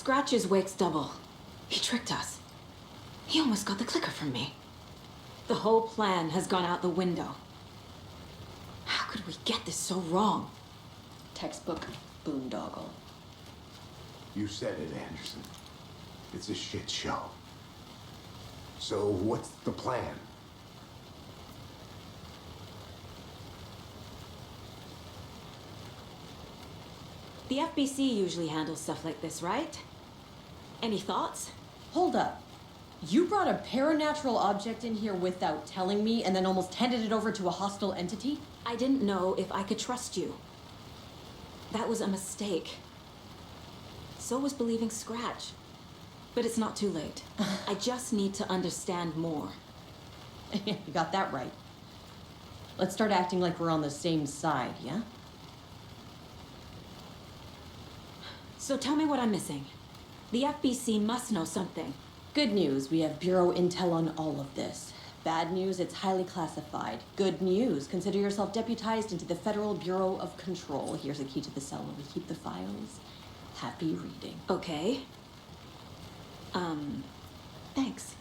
Scratch is Wake's double. He tricked us. He almost got the clicker from me. The whole plan has gone out the window. How could we get this so wrong? Textbook boondoggle. You said it, Anderson. It's a shit show. So what's the plan? The FBC usually handles stuff like this, right? Any thoughts? Hold up. You brought a paranatural object in here without telling me and then almost handed it over to a hostile entity? I didn't know if I could trust you. That was a mistake. So was believing Scratch. But it's not too late. I just need to understand more. You got that right. Let's start acting like we're on the same side, yeah? So tell me what I'm missing. The FBC must know something. Good news, we have Bureau intel on all of this. Bad news, it's highly classified. Good news, consider yourself deputized into the Federal Bureau of Control. Here's a key to the cell where we keep the files. Happy reading. Okay. Thanks.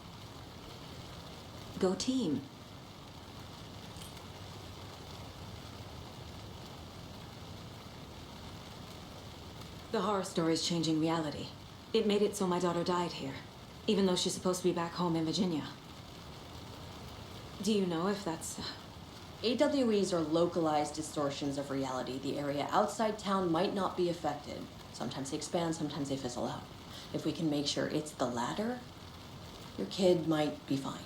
Go team. The horror story's changing reality. It made it so my daughter died here, even though she's supposed to be back home in Virginia. Do you know if that's... AWEs are localized distortions of reality. The area outside town might not be affected. Sometimes they expand, sometimes they fizzle out. If we can make sure it's the latter, your kid might be fine.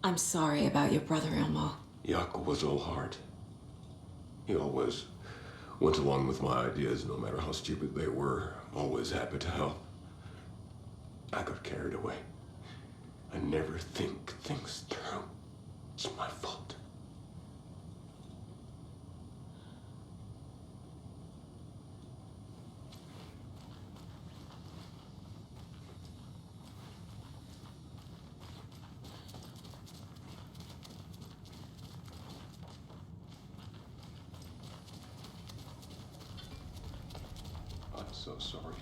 I'm sorry about your brother, Ilmo. Jaakko was all heart. He always went along with my ideas, no matter how stupid they were. Always happy to help. I got carried away. I never think things through. It's my fault. I'm so sorry.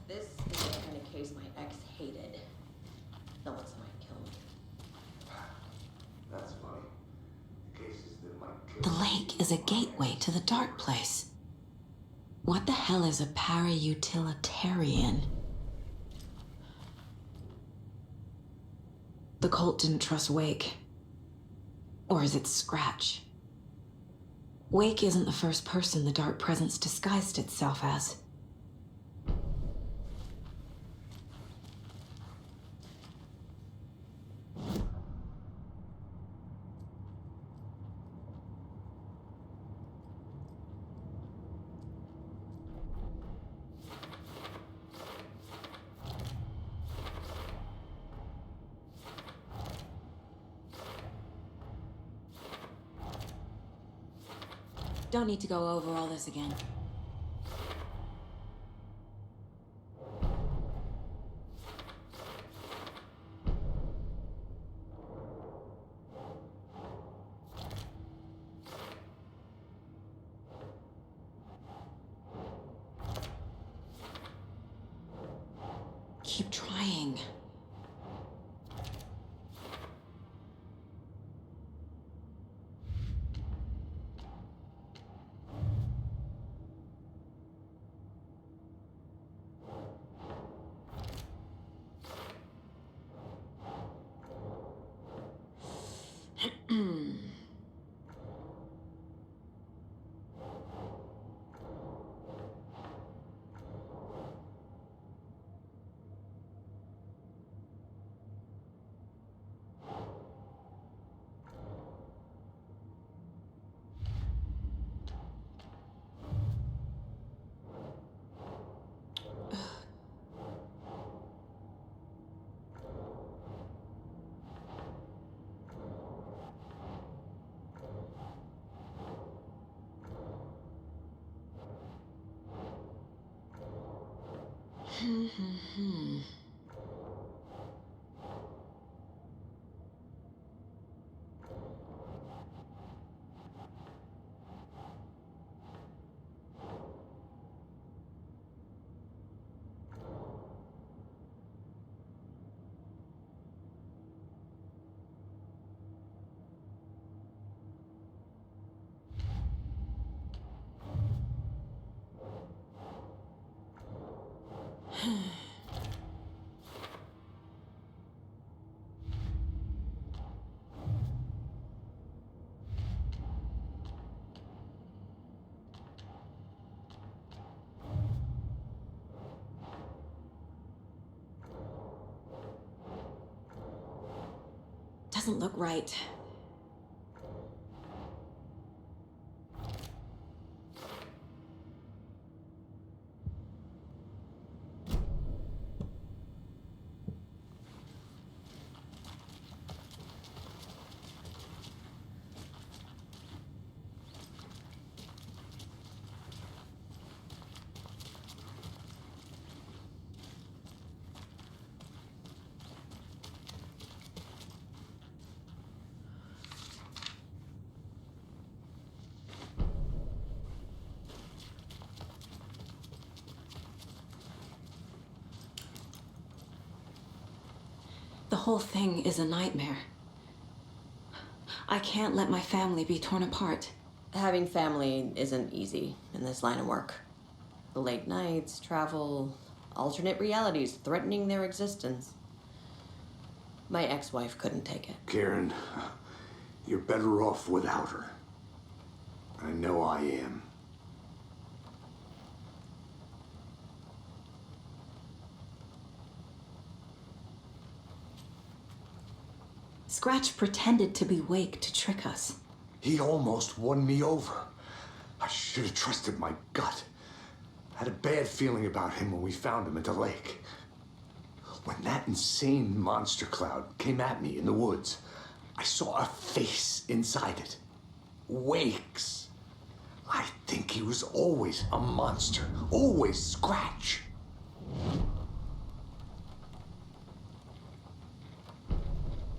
This is the kind of case my ex hated. No one's might kill me. That's funny. Cases that might kill. The lake is a gateway to the dark place. What the hell is a para-utilitarian? The cult didn't trust Wake. Or is it Scratch? Wake isn't the first person the dark presence disguised itself as. Don't need to go over all this again. Keep trying. Doesn't look right. The whole thing is a nightmare. I can't let my family be torn apart. Having family isn't easy in this line of work. The late nights, travel, alternate realities threatening their existence. My ex-wife couldn't take it. Karen, you're better off without her. I know I am. Scratch pretended to be Wake to trick us. He almost won me over. I should have trusted my gut. I had a bad feeling about him when we found him at the lake. When that insane monster cloud came at me in the woods, I saw a face inside it. Wake's. I think he was always a monster. Always Scratch.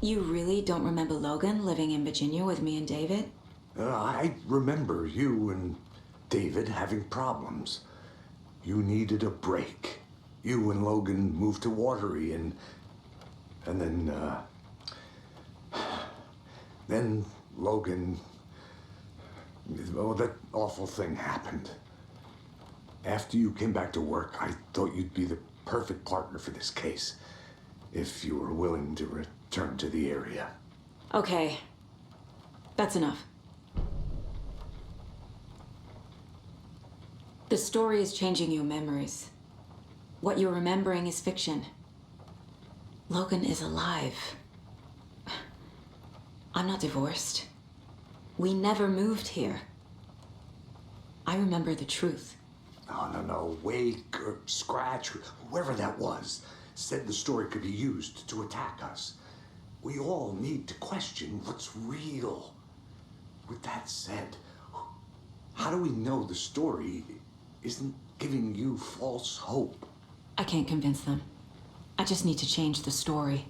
You really don't remember Logan living in Virginia with me and David? I remember you and David having problems. You needed a break. You and Logan moved to Watery and then Logan, well, that awful thing happened. After you came back to work, I thought you'd be the perfect partner for this case, if you were willing to return to the area. Okay. That's enough. The story is changing your memories. What you're remembering is fiction. Logan is alive. I'm not divorced. We never moved here. I remember the truth. No. Wake or Scratch, or whoever that was, said the story could be used to attack us. We all need to question what's real. With that said, How do we know the story isn't giving you false hope? I can't convince them. I just need to change the story.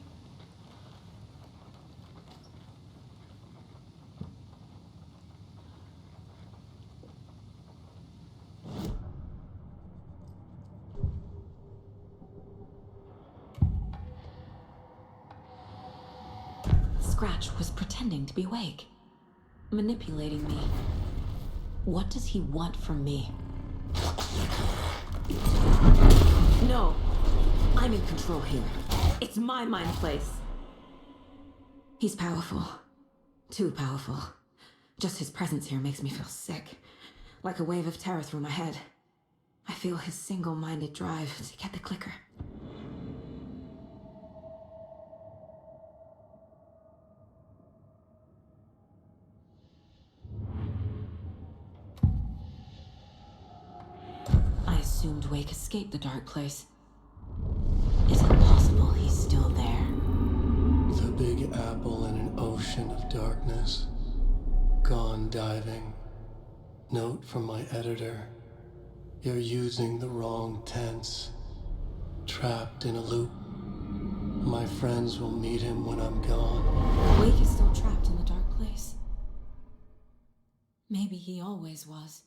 Scratch was pretending to be Wake, manipulating me. What does he want from me? No, I'm in control here. It's my mind place. He's powerful. Too powerful. Just his presence here makes me feel sick. Like a wave of terror through my head. I feel his single-minded drive to get the clicker. I assumed Wake escaped the dark place. Is it possible he's still there? The Big Apple in an ocean of darkness. Gone diving. Note from my editor. You're using the wrong tense. Trapped in a loop. My friends will meet him when I'm gone. Wake is still trapped in the dark place. Maybe he always was.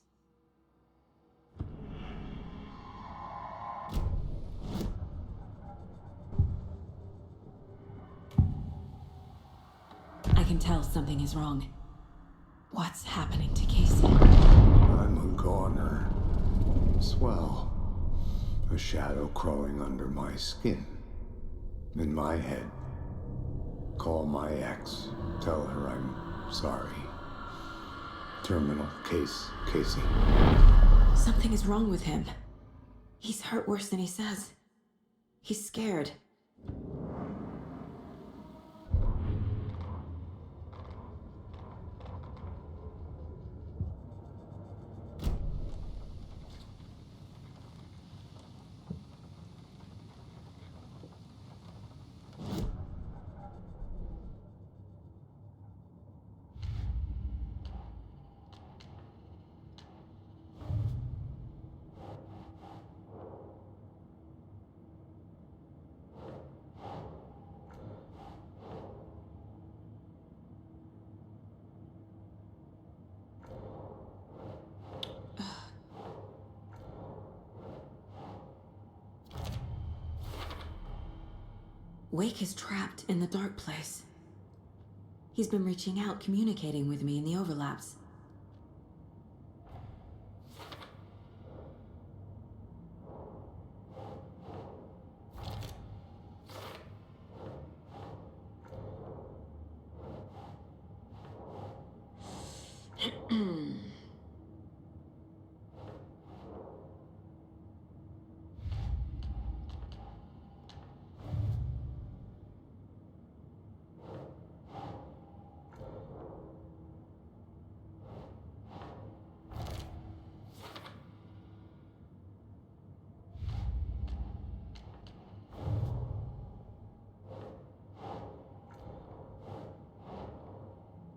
I can tell something is wrong. What's happening to Casey? I'm a goner. Swell. A shadow crawling under my skin. In my head. Call my ex. Tell her I'm sorry. Terminal case, Casey. Something is wrong with him. He's hurt worse than he says. He's scared. Wake is trapped in the dark place. He's been reaching out, communicating with me in the overlaps.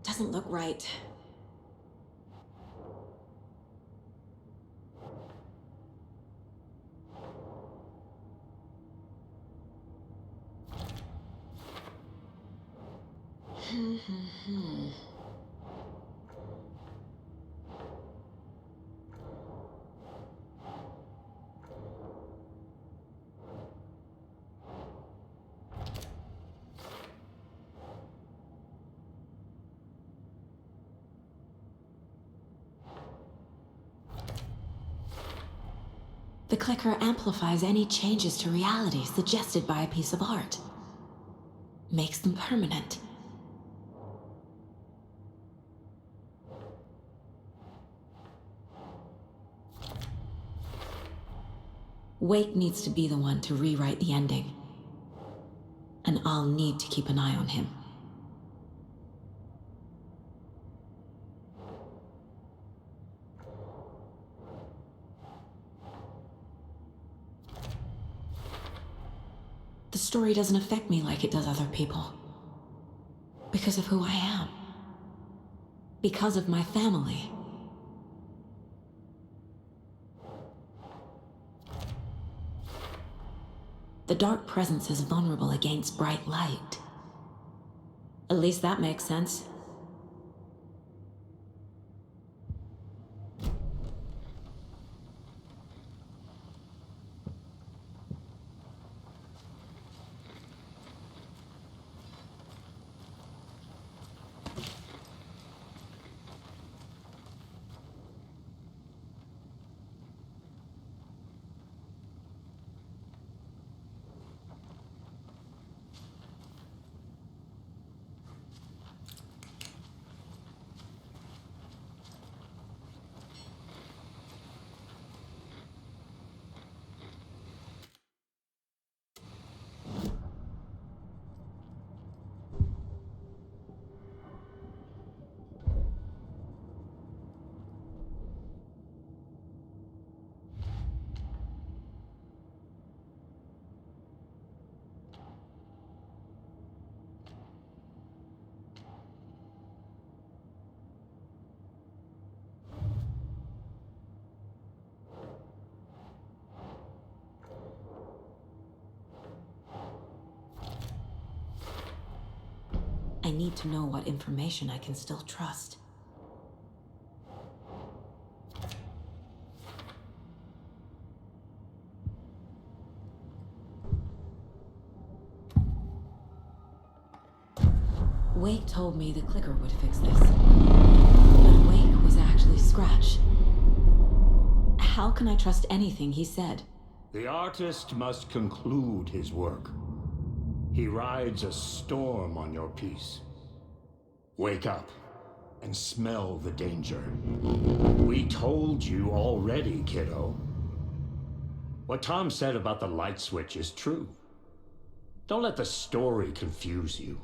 Doesn't look right. The clicker amplifies any changes to reality suggested by a piece of art. Makes them permanent. Wake needs to be the one to rewrite the ending. And I'll need to keep an eye on him. The story doesn't affect me like it does other people. Because of who I am. Because of my family. The dark presence is vulnerable against bright light. At least that makes sense. I need to know what information I can still trust. Wake told me the clicker would fix this. But Wake was actually Scratch. How can I trust anything he said? The artist must conclude his work. He rides a storm on your piece. Wake up and smell the danger. We told you already, kiddo. What Tom said about the light switch is true. Don't let the story confuse you.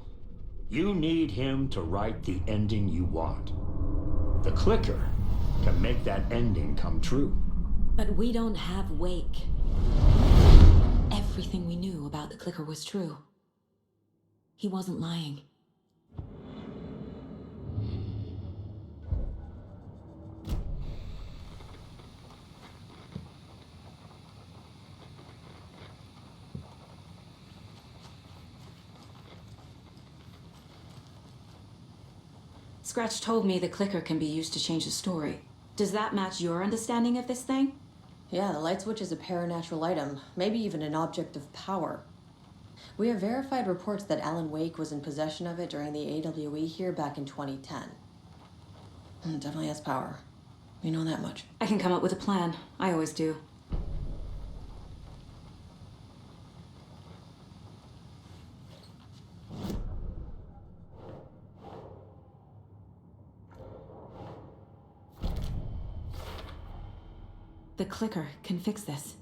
You need him to write the ending you want. The clicker can make that ending come true. But we don't have Wake. Everything we knew about the clicker was true. He wasn't lying. Scratch told me the clicker can be used to change the story. Does that match your understanding of this thing? Yeah, the light switch is a paranatural item, maybe even an object of power. We have verified reports that Alan Wake was in possession of it during the AWE here back in 2010. Definitely has power. We know that much. I can come up with a plan. I always do. The clicker can fix this,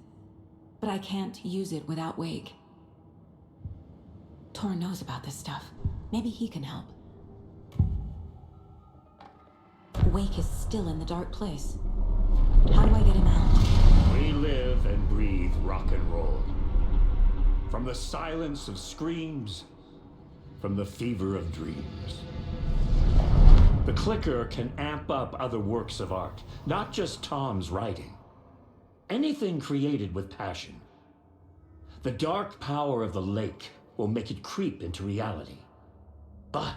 but I can't use it without Wake. Tor knows about this stuff. Maybe he can help. Wake is still in the dark place. How do I get him out? We live and breathe rock and roll. From the silence of screams, from the fever of dreams. The clicker can amp up other works of art, not just Tom's writing. Anything created with passion. The dark power of the lake will make it creep into reality. But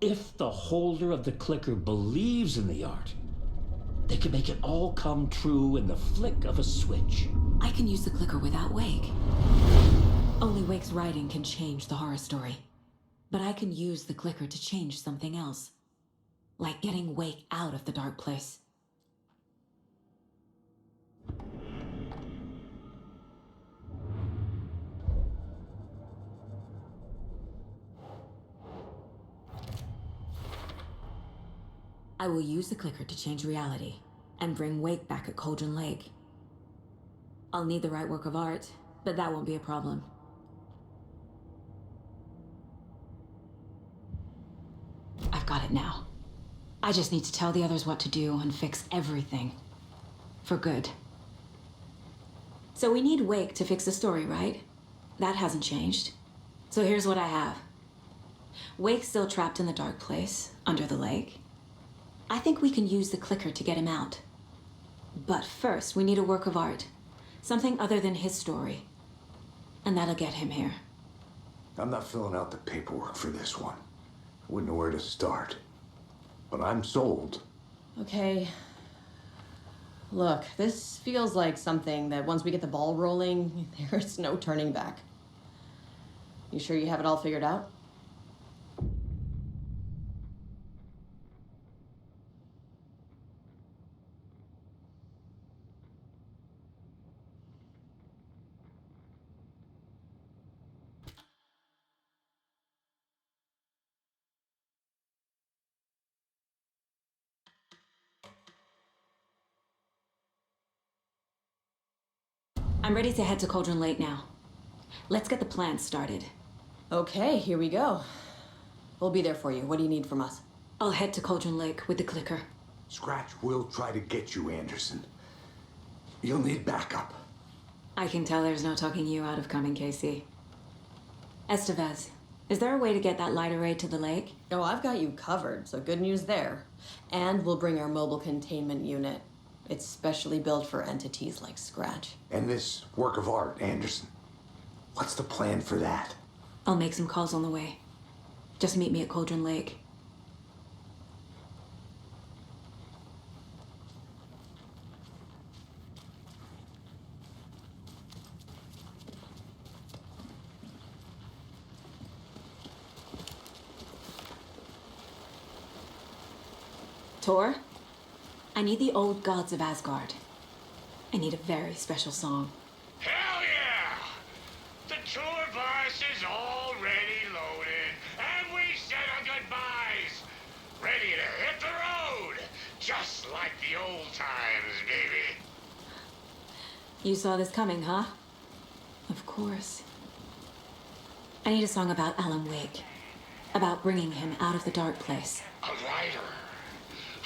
if the holder of the clicker believes in the art, they can make it all come true in the flick of a switch. I can use the clicker without Wake. Only Wake's writing can change the horror story. But I can use the clicker to change something else. Like getting Wake out of the dark place. I will use the clicker to change reality and bring Wake back at Cauldron Lake. I'll need the right work of art, but that won't be a problem. I've got it now. I just need to tell the others what to do and fix everything. For good. So we need Wake to fix the story, right? That hasn't changed. So here's what I have. Wake's still trapped in the dark place, under the lake. I think we can use the clicker to get him out. But first, we need a work of art. Something other than his story. And that'll get him here. I'm not filling out the paperwork for this one. Wouldn't know where to start. But I'm sold. Okay. Look, this feels like something that once we get the ball rolling, there's no turning back. You sure you have it all figured out? I'm ready to head to Cauldron Lake now. Let's get the plan started. Okay, here we go. We'll be there for you. What do you need from us? I'll head to Cauldron Lake with the clicker. Scratch will try to get you, Anderson. You'll need backup. I can tell there's no talking you out of coming, Casey. Estevez, is there a way to get that light array to the lake? Oh, I've got you covered, so good news there. And we'll bring our mobile containment unit. It's specially built for entities like Scratch. And this work of art, Anderson. What's the plan for that? I'll make some calls on the way. Just meet me at Cauldron Lake. Tor, I need the old gods of Asgard. I need a very special song. Hell yeah! The tour bus is already loaded, and we said our goodbyes. Ready to hit the road, just like the old times, baby. You saw this coming, huh? Of course. I need a song about Alan Wake. About bringing him out of the dark place. A rider.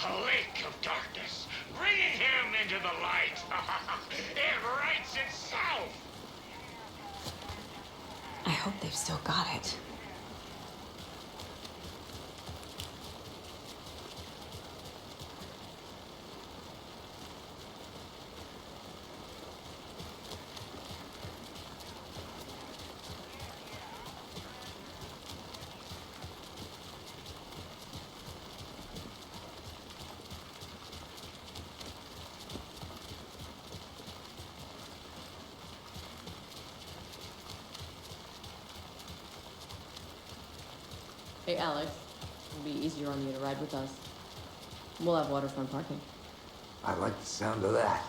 A lake of darkness, bringing him into the light. It writes itself. I hope they've still got it. Hey, Alex. It'll be easier on you to ride with us. We'll have waterfront parking. I like the sound of that.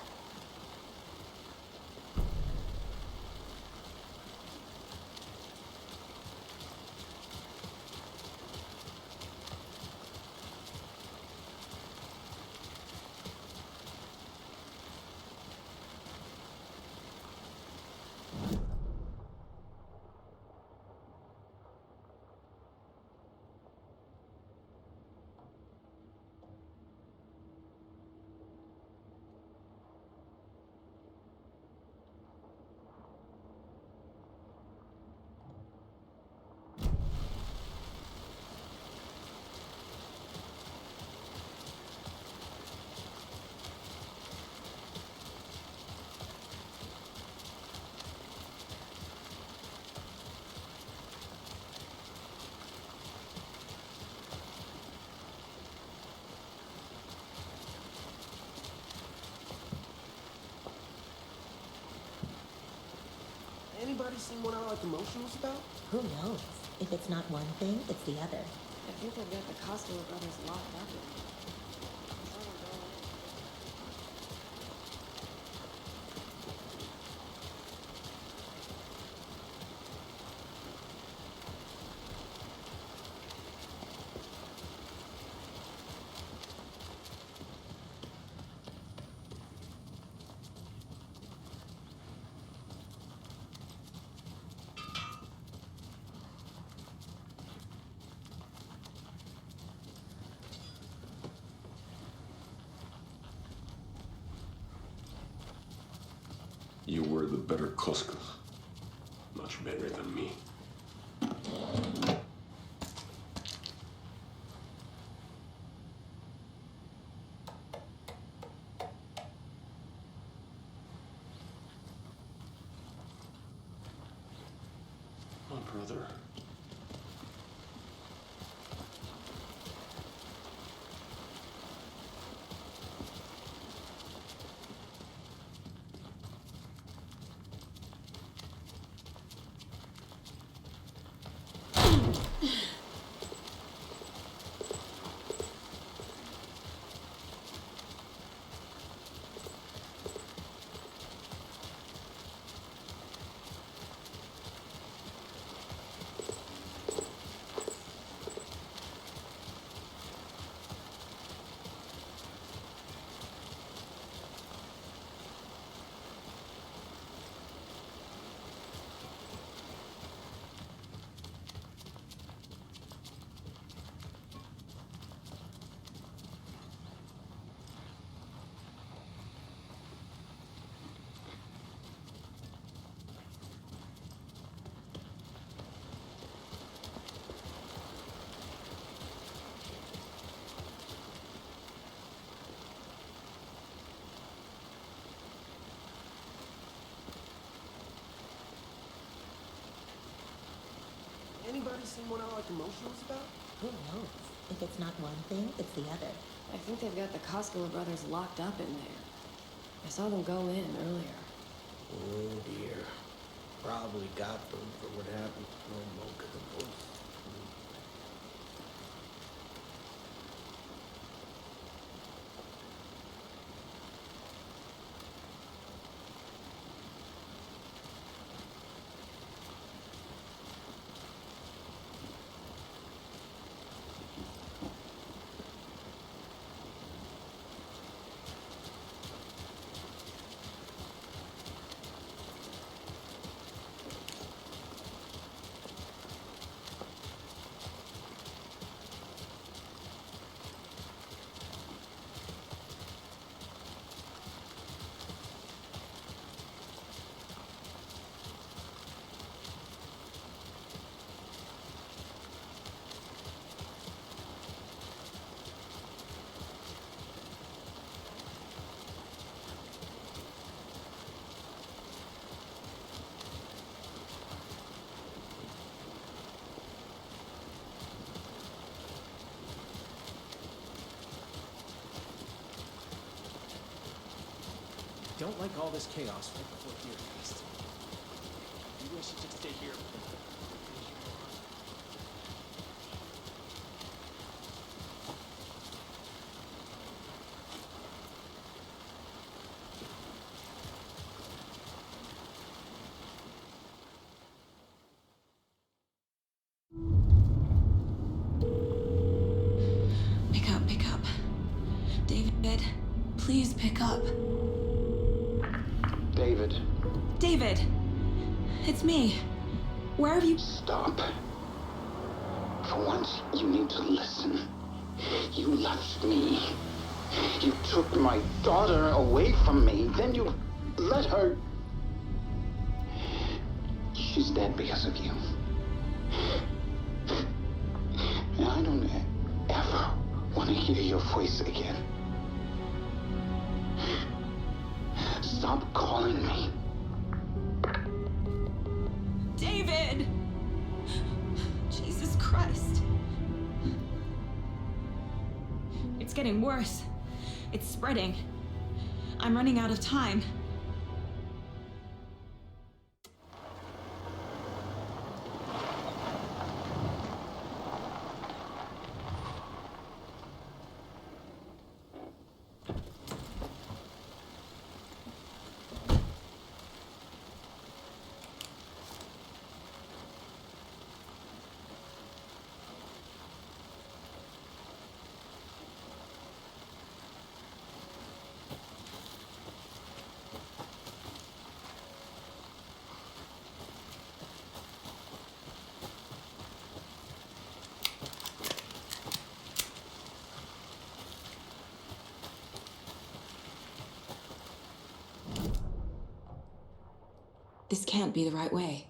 Anybody seen what Our Locomotion was about? Who knows? If it's not one thing, it's the other. I think they've got the Costello brothers locked up. You were the better Koska. Much better than me. brother. Anybody seen what All That Commotion was about? Who knows? If it's not one thing, it's the other. I think they've got the Koskela brothers locked up in there. I saw them go in earlier. Oh dear. Probably got them for what happened to Mocha the Ghost. Don't like all this chaos right before here, Beast. Maybe I should just stay here. Pick up. David, please pick up. David. David! It's me. Where have you... Stop. For once, you need to listen. You left me. You took my daughter away from me. Then you let her... She's dead because of you. And I don't ever want to hear your voice again. Stop calling me. David! Jesus Christ. It's getting worse. It's spreading. I'm running out of time. This can't be the right way.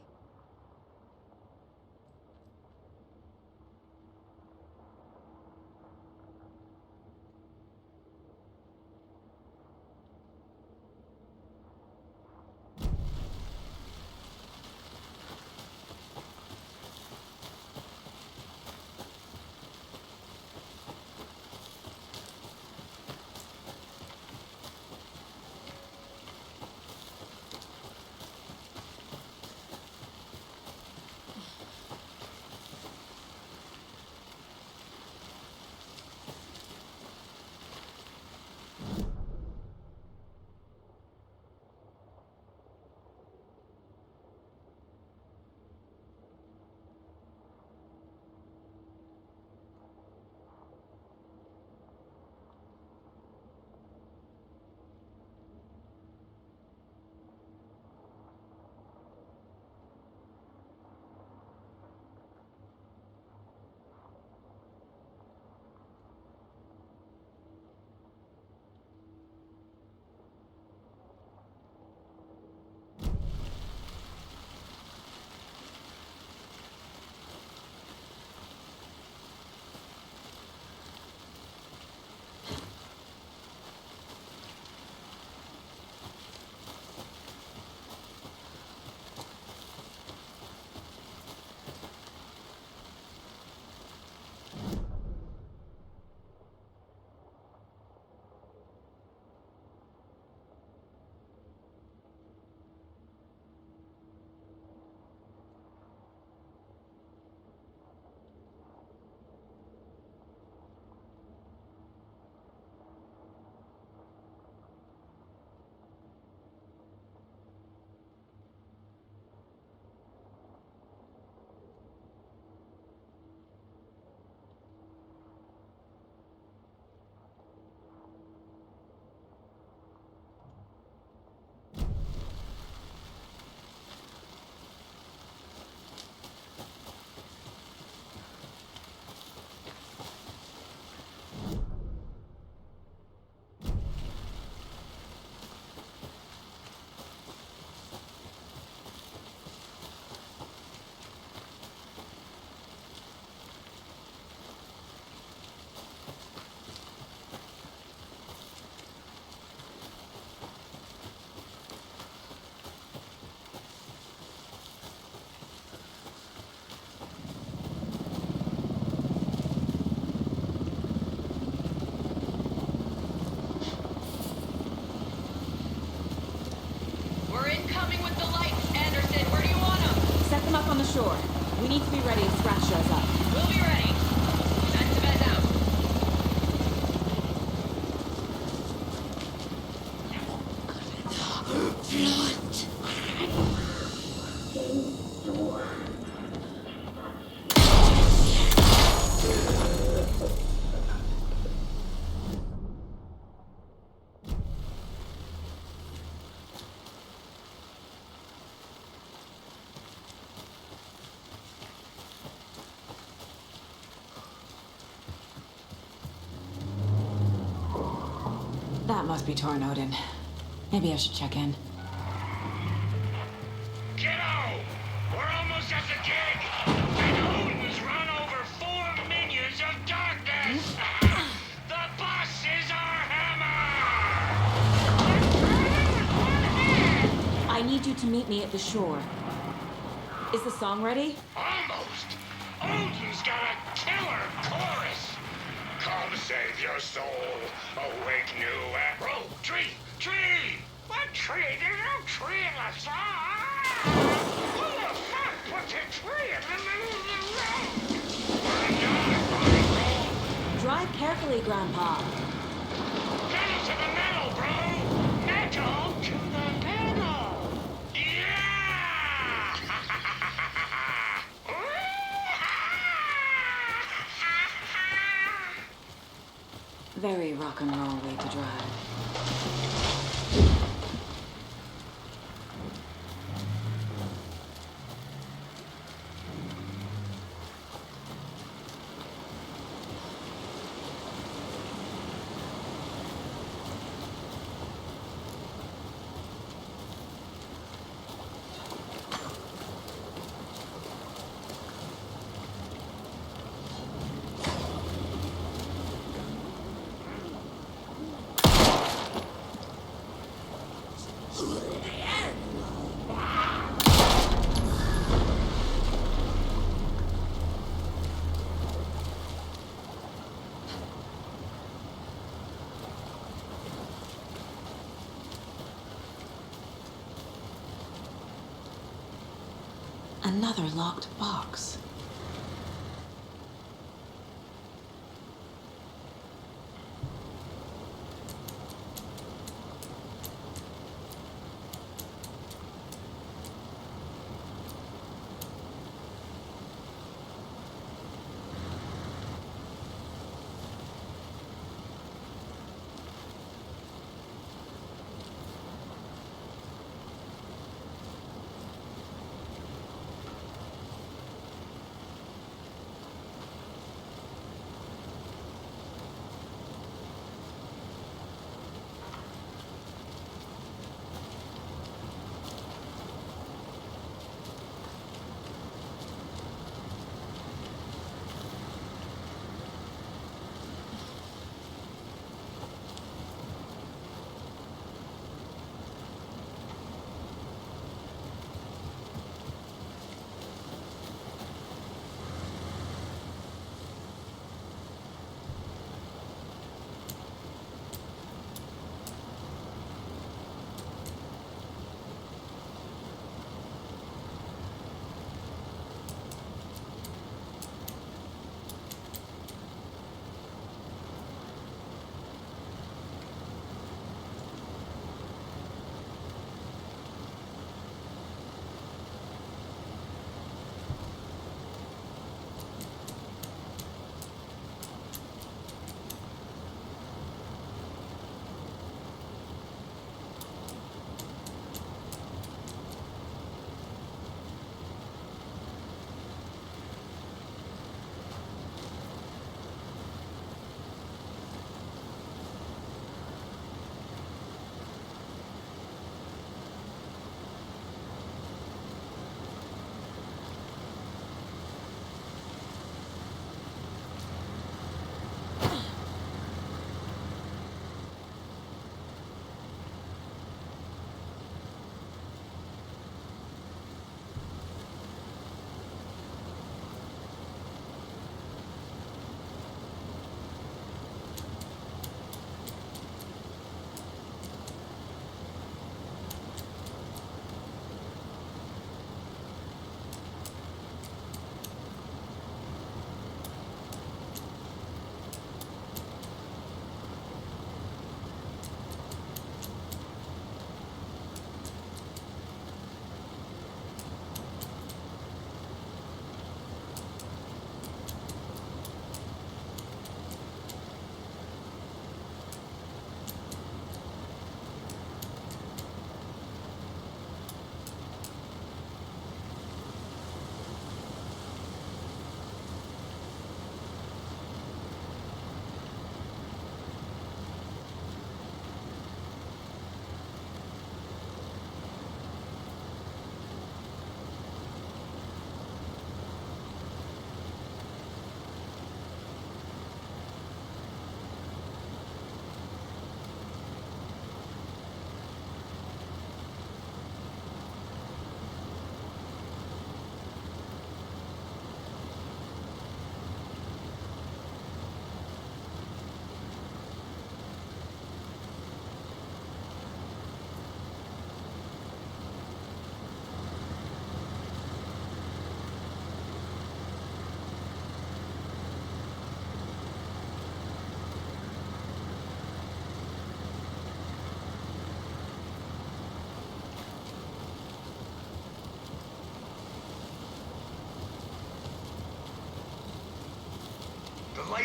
shore. We need to be ready if Scratch shows up. We'll be ready. Time to bed down. That must be Tornodin. Maybe I should check in. Kiddo! We're almost at the gig! And Odin's run over 4 minions of darkness! The boss is our hammer! I need you to meet me at the shore. Is the song ready? Almost! Odin's got a killer chorus! Come save your soul, awake new arrow. Tree! Tree! What tree? There's no tree in the song! Who the fuck puts a tree in the middle of the road? We're not roll. Drive carefully, Grandpa. Metal to the metal, bro! Metal to the metal! Yeah! Very rock and roll way to drive. Another locked box.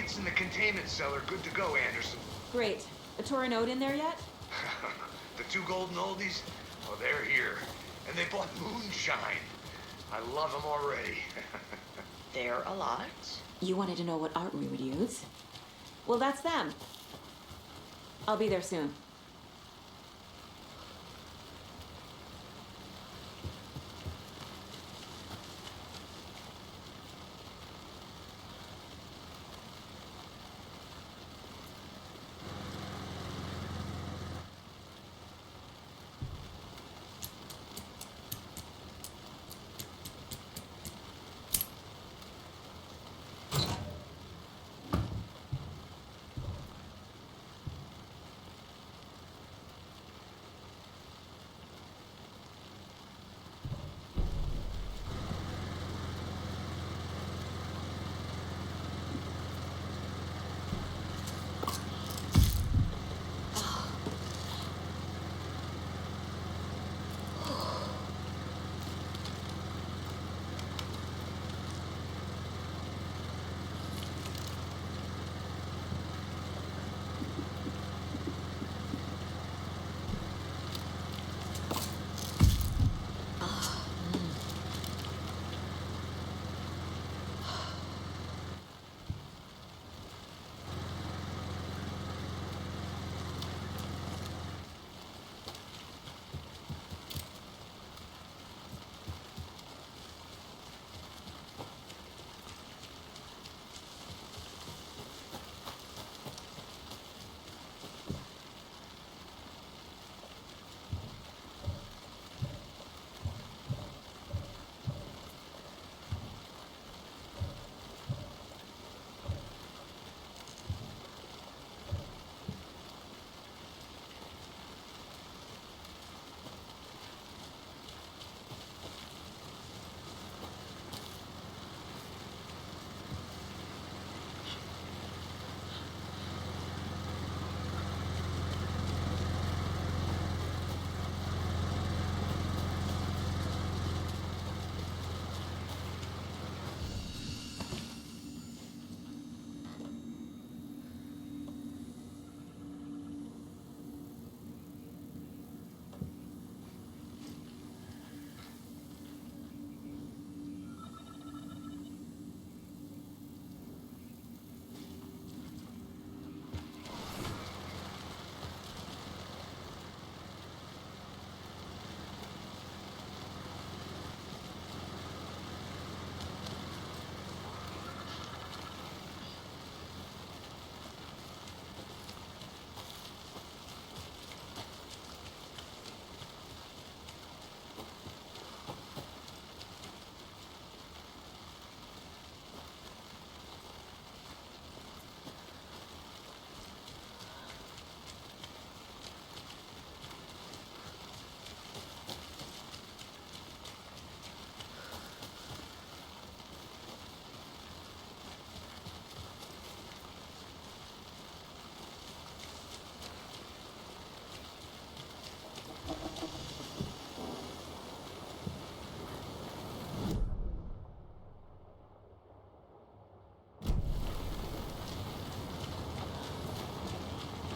crates in the containment cellar good to go, Anderson. Great. A Torin Ode in there yet? The 2 golden oldies? Oh, they're here. And they bought moonshine. I love them already. They're a lot. You wanted to know what art we would use? Well, that's them. I'll be there soon.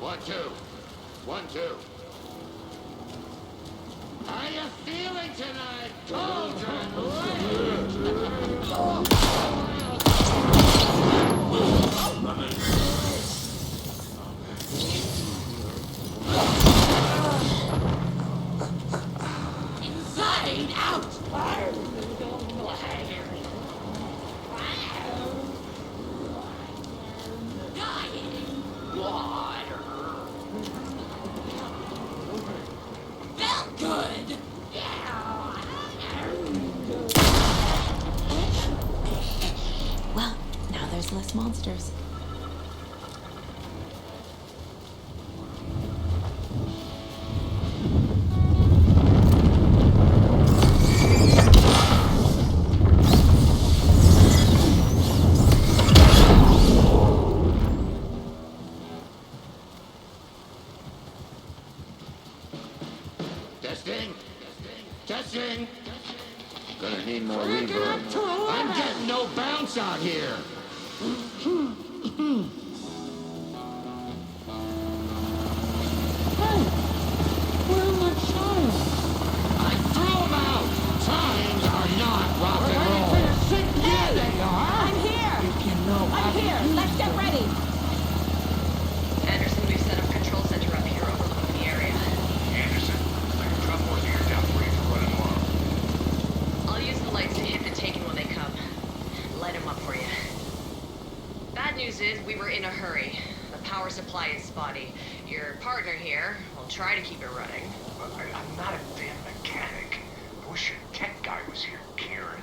One, two. 1, 2. How you feeling tonight, Inside out! Good! Well, now there's less monsters. Testing. Testing. Gonna need more reverb. I'm getting no bounce out here. Howdy. Your partner here will try to keep it running. I'm not a damn mechanic. I wish your tech guy was here, Kieran.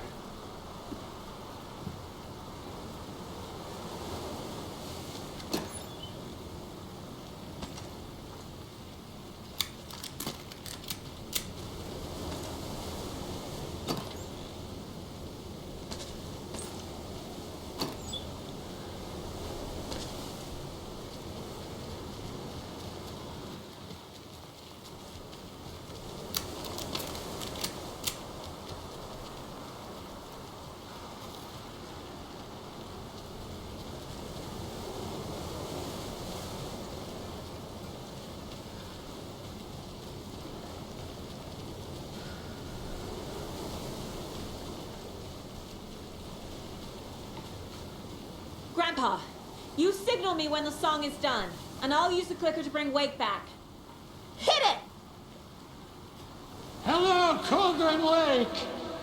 Grandpa, you signal me when the song is done, and I'll use the clicker to bring Wake back. Hit it! Hello, Colgan Lake!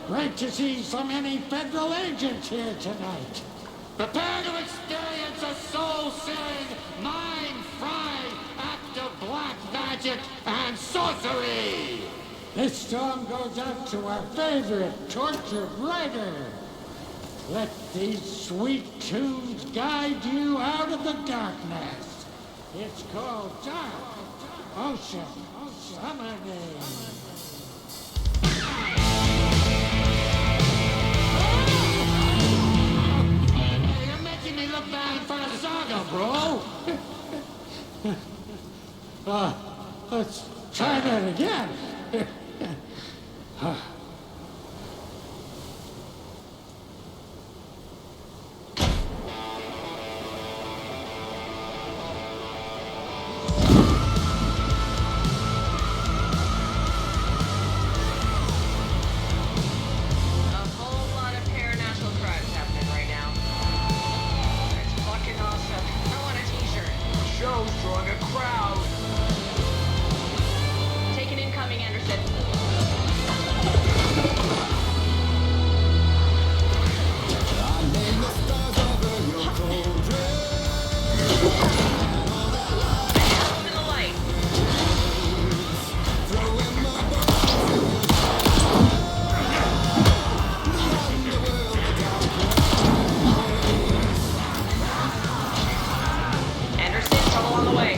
Great to see so many federal agents here tonight. Prepare to experience a soul-searing, mind-frying act of black magic and sorcery! This song goes out to our favorite tortured writer. Let these sweet tunes guide you out of the darkness. It's called Dark Ocean Summoning. Hey, you're making me look bad for a saga, bro. Let's try that again. Drawing a crowd. Taking incoming, Anderson. Open the light. Anderson, trouble on the way.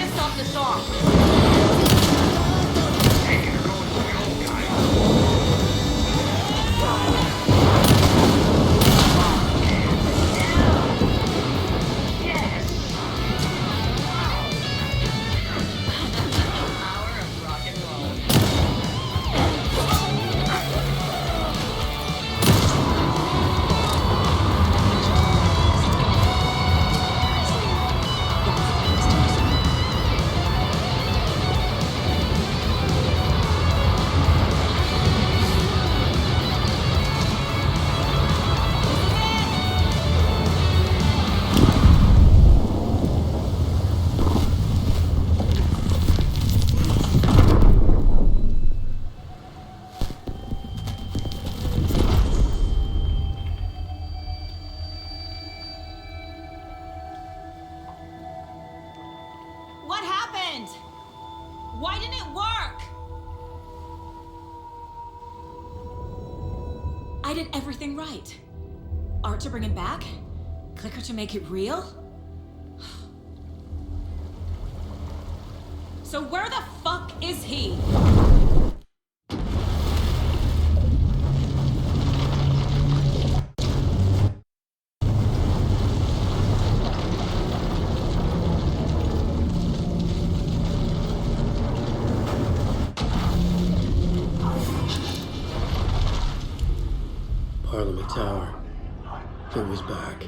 to stop the song. Power of rock and roll. What happened? Why didn't it work? I did everything right. Art to bring him back? Clicker to make it real? So where the fuck is he? Parliament Tower. It was back.